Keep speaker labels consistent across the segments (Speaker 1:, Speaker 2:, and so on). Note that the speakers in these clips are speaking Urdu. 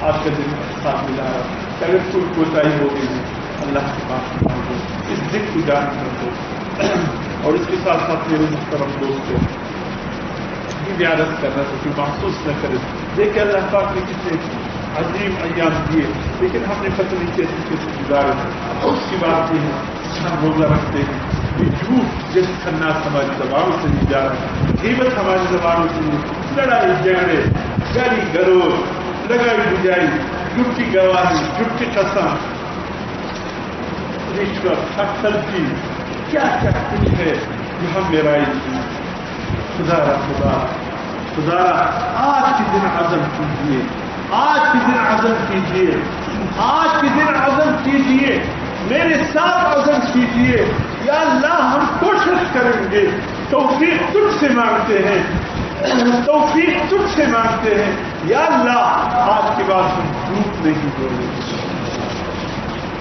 Speaker 1: آج کا دن ساتھ ملا رہا کہ اگر کوئی کوتاہی ہو گئی ہے اللہ کے پاس مانگو، اس دن کو جان کر دو۔ اور اس کے ساتھ ساتھ میرے محترم دوستوں یہ بھی عرض کرنا تھا کہ محسوس نہ کرے، دیکھیں اللہ پاک نے کتنے عظیم ایام دیے لیکن ہم نے پتہ نہیں کیسے کیسے گزارے۔ اور اس کی بات یہ ہے ہم روزہ رکھتے ہیں، یہ جھوٹ جس خناس ہماری زبانوں سے نہیں جا رہا، غیبت ہماری زبانوں سے نہیں، لڑائی جھگڑے، گالی گلوچ، لگائی بجائی، جھوٹی گواہی، جھوٹی قسم، رشوت، حق تلفی، کیا کیا کچھ ہے جو ہم میرائی کی۔ خدا آج کے دن عزم کیجیے، آج کے دن عزم کیجیے، آج کے دن عزم کیجیے، میرے ساتھ عزم کیجیے، یا اللہ ہم کوشش کریں گے، توفیق تجھ سے مانگتے ہیں، توفیق تجھ سے مانگتے ہیں، یا اللہ آج کے بعد ہم جھوٹ نہیں بولیں گے،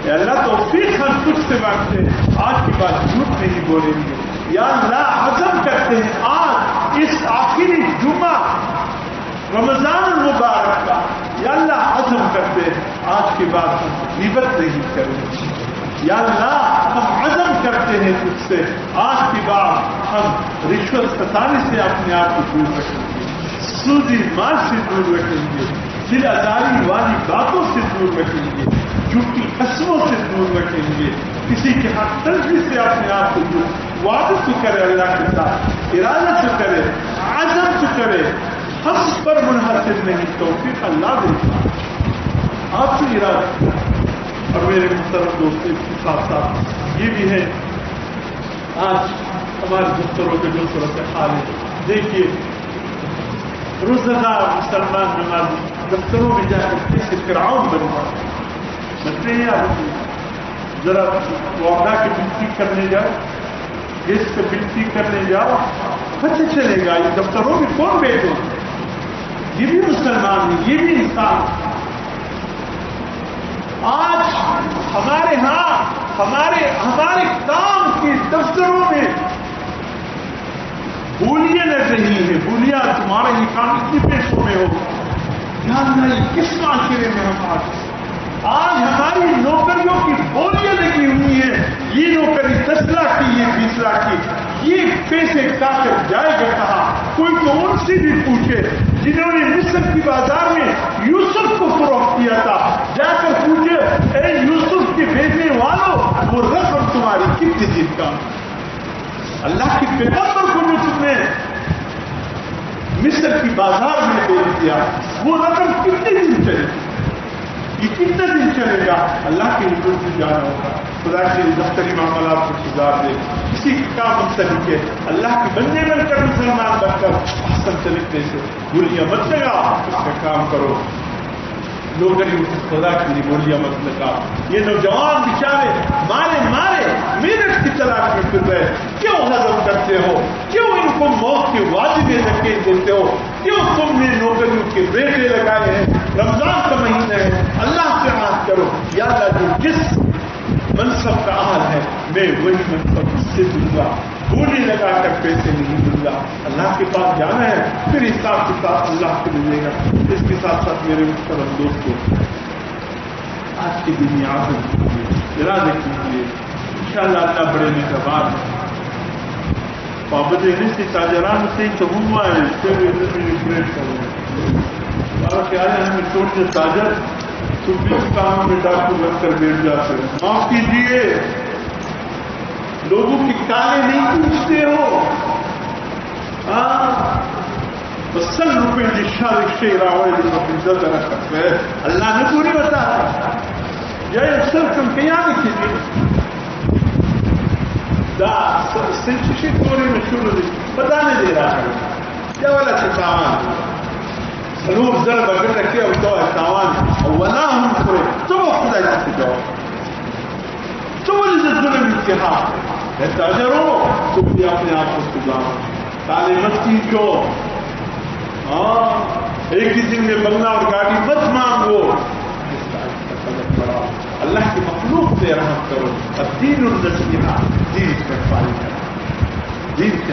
Speaker 1: یا اللہ توفیق ہم تجھ سے مانگتے ہیں، آج کے بعد جھوٹ نہیں بولیں گے، یا اللہ عزم کرتے ہیں آج اس آخری جمعہ رمضان المبارک کا، یا اللہ عزم کرتے ہیں آج کے بعد ہم غیبت نہیں کریں گے، یا اللہ ہم عزم کرتے ہیں تجھ سے آج کے بعد ہم رشوت ستانے سے اپنے آپ کو دور رکھیں گے، سودی مال سے دور رکھیں گے، دل آزاری والی باتوں سے دور رکھیں گے، جھوٹی قسموں سے دور رکھیں گے، کسی کے حق تلفی سے اپنے آپ کو دور، وعدہ تو کرے اللہ کے ساتھ، ارادہ تو کرے، عزم تو کرے، ہم پر منحصر نہیں، توفیق اللہ دیتا آپ سے ارادہ۔ اور میرے محترم دوستوں اس کے ساتھ ساتھ یہ بھی ہے آج ہمارے دفتروں کے جو صورت حال ہے، دیکھیے روزدار مسلمان نمازی دفتروں میں جا کر کیسے فرعون بنتے ہیں، ذرا وعدہ کی بنتی کرنے جاؤ، گیس کو بنتی کرنے جاؤ، پتہ چلے گا یہ دفتروں میں کون بیٹھے ہیں، یہ بھی مسلمان ہے، یہ بھی انسان۔ آج ہمارے ہاں ہمارے کام کے دفتروں میں بولیاں لگ رہی ہیں، بولیاں تمہارے یہ کام اتنی پیشوں میں ہو، یا اللہ یہ کس معاشرے میں ہم آج ہماری نوکریوں کی بولیاں لگی ہوئی ہیں، یہ نوکری 10 لاکھ کی، یہ 20 لاکھ کی، یہ پیسے کا کر جائے گا کہاں؟ کوئی تو ان سے بھی پوچھے جنہوں نے مصر کی بازار میں یوسف کو فروخت کیا تھا، جا کر پوچھے اے یوسف کے بھیجنے والوں وہ رقم تمہاری کتنے دن کا؟ اللہ کے پیغمبر کو جو تم نے مصر کی بازار میں بیچ دیا وہ رقم کتنے دن چلے گی؟ یہ کتنے دن چلے گا؟ اللہ کے حضور سے جانا ہوگا، خدا کے دفتری معاملات کو سدھار دے، کسی کا منتخب ہے اللہ کے بندے بن کر مسلمان بن کر احسن طریقے سے بولیاں مت لگا، اس کا کام کرو، نوکری خدا کے لیے بولیاں مت لگا۔ یہ نوجوان بیچارے مارے محنت کی تلاش میں پھر رہے، کیوں ہضم کرتے ہو؟ کیوں ان کو موت کے وعدے میں دھکے دیتے ہو؟ کیوں تم نے نوکریوں کے ریٹے لگائے ہیں؟ رمضان کا مہینہ ہے، اللہ سے عہد کرو، یا اللہ جو جس منصب کا اہل ہے میں وہی منصب اس سے دوں گا، بولی لگا کر پیسے نہیں دوں گا، اللہ کے پاس جانا ہے، پھر حساب کے ساتھ اللہ کو ملے گا۔ اس کے ساتھ ساتھ میرے محترم دوستوں آج کی دن عزم کیجیے، ارادہ کیجیے، انشاءاللہ اللہ بڑے مہربان ہے۔ پابند سے تاجران سے چموا ہے اور خیال ہے ہمیں چھوٹے تاجر چھوٹے کام میں ڈاکو بن کر بیٹھ جاتے ہیں، معاف کیجیے، لوگوں کی کالیں نہیں پوچھتے ہو، سل روپے دشا رکشے راوڑے عزت رکھتے ہیں، اللہ نے پوری بتا یہ سر تم کیا لکھیے سنسرشپ کوری میں شروع پتا نہیں دے رہا ہے کیا والا تاوان سلوک زر بغیر رکھے اور تو تاوان ولا ہم کرے تو خدا سے جاؤ تو ظلم اتحاد ہے تاجروں تو بھی اپنے آپ کو سدھارو، تالے مت کیجو، ایک ہی دن میں بنگلہ اور گاڑی مت مانگو، اللہ کی مخلوق سے رحمت کرو، الدین النصیحہ، دین پر فائدہ، دین